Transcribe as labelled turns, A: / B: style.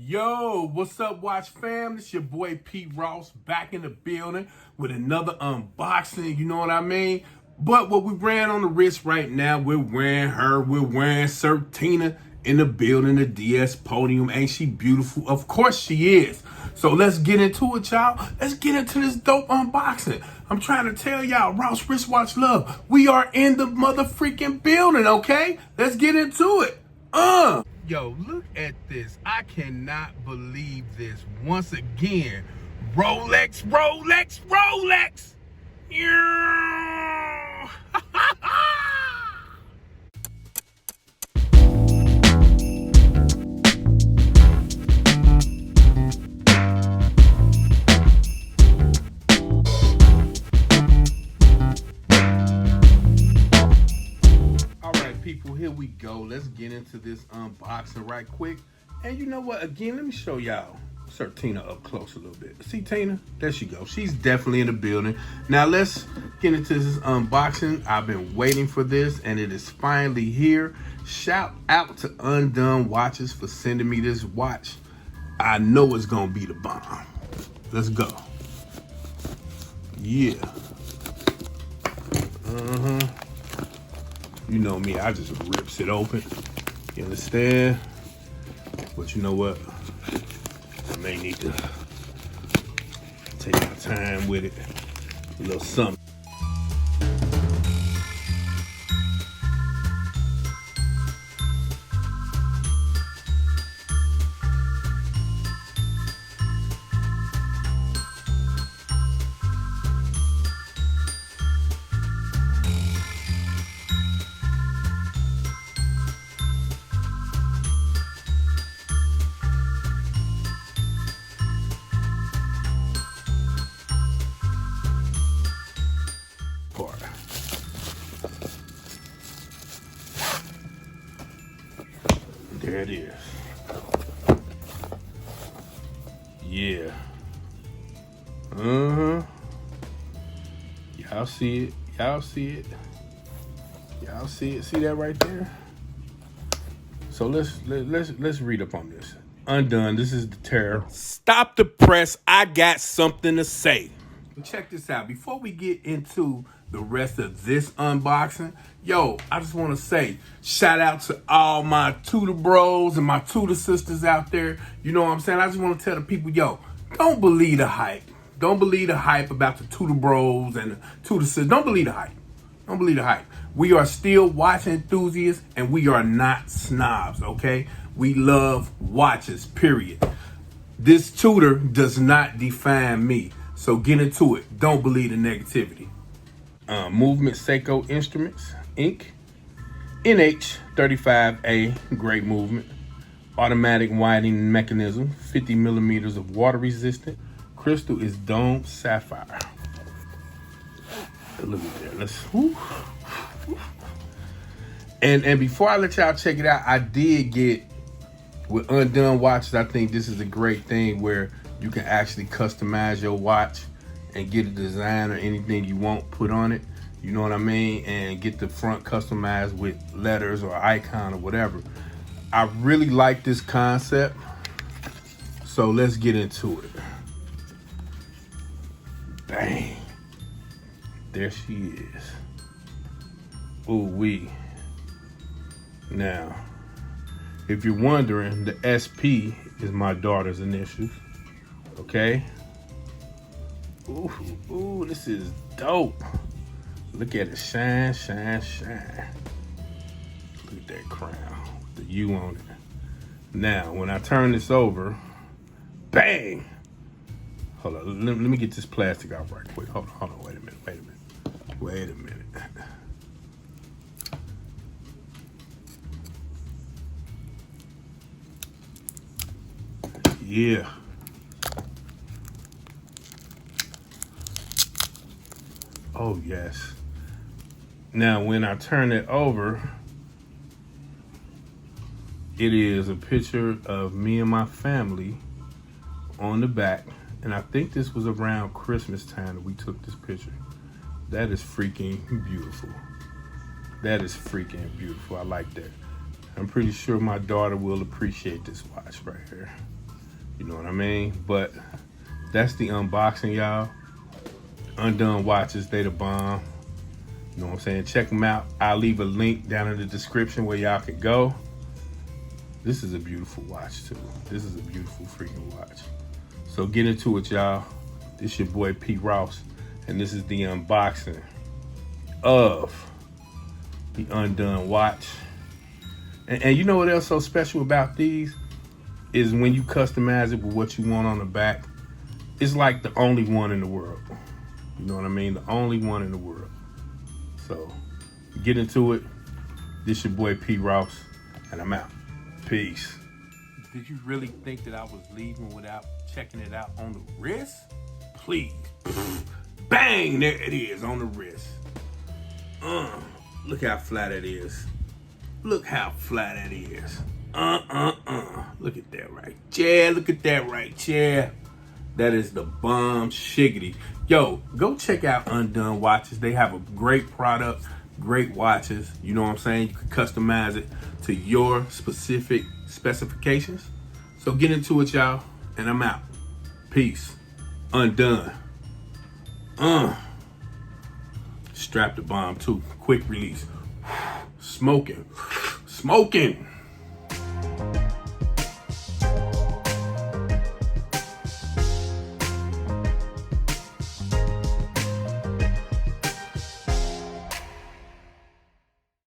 A: Yo, what's up, Watch fam? This your boy Pete Ross back in the building with another unboxing, you know what I mean? But what we wearing on the wrist right now, we're wearing Sertina in the building, the DS podium. Ain't she beautiful? Of course she is. So let's get into it, y'all. Let's get into this dope unboxing. I'm trying to tell y'all, Ross Wristwatch Love, we are in the motherfreaking building, okay? Let's get into it. Yo, look at this. I cannot believe this. Once again, Rolex. Yeah. All right, people, here we go. Let's get into this unboxing right quick. And you know what? Again, let me show y'all Sertina up close a little bit. See Tina? There she goes. She's definitely in the building. Now let's get into this unboxing. I've been waiting for this, and it is finally here. Shout out to Undone Watches for sending me this watch. I know it's gonna be the bomb. Let's go. Yeah. You know me, I just rips it open. You understand? But you know what? I may need to take my time with it. A little something. There it is. Yeah. Y'all see it. Y'all see it. Y'all see it. See that right there? So let's read up on this. Undone. This is the Terra. Stop the press. I got something to say. Check this out. Before we get into the rest of this unboxing, yo, I just want to say shout out to all my Tudor bros and my Tudor sisters out there. You know what I'm saying? I just want to tell the people, yo, don't believe the hype. Don't believe the hype about the Tudor bros and the Tudor sisters. Don't believe the hype. Don't believe the hype. We are still watch enthusiasts, and we are not snobs, okay? We love watches, period. This Tudor does not define me. So get into it. Don't believe the negativity. Movement Seiko Instruments, Inc. NH35A, great movement. Automatic winding mechanism, 50 millimeters of water resistant. Crystal is domed sapphire. Look at that. Let's. Whoo. And before I let y'all check it out, I did get with Undone Watches. I think this is a great thing where you can actually customize your watch and get a design or anything you want put on it. You know what I mean? And get the front customized with letters or icon or whatever. I really like this concept. So let's get into it. Bang. There she is. Ooh wee. Now, if you're wondering, the SP is my daughter's initials. Okay. Ooh, this is dope. Look at it, shine. Look at that crown, the U on it. Now, when I turn this over, bang. Hold on, let me get this plastic out right quick. Hold on, wait a minute. Yeah. Oh, yes. Now, when I turn it over, it is a picture of me and my family on the back. And I think this was around Christmas time that we took this picture. That is freaking beautiful. That is freaking beautiful. I like that. I'm pretty sure my daughter will appreciate this watch right here. You know what I mean? But that's the unboxing, y'all. Undone Watches, they the bomb. You know what I'm saying? Check them out. I'll leave a link down in the description where y'all can go. This is a beautiful watch too. This is a beautiful freaking watch. So get into it, y'all. This your boy P. Ross, and this is the unboxing of the Undone Watch. And you know what else so special about these is when you customize it with what you want on the back. It's like the only one in the world. You know what I mean? The only one in the world. So get into it. This your boy P. Ross, and I'm out. Peace. Did you really think that I was leaving without checking it out on the wrist? Please. Bang! There it is on the wrist. Look how flat it is. Look how flat it is. Look at that right there. Look at that right there. That is the bomb shiggity. Yo, go check out Undone Watches. They have a great product, great watches. You know what I'm saying? You can customize it to your specific specifications. So get into it, y'all, and I'm out. Peace. Undone. Strap the bomb too. Quick release. Smoking.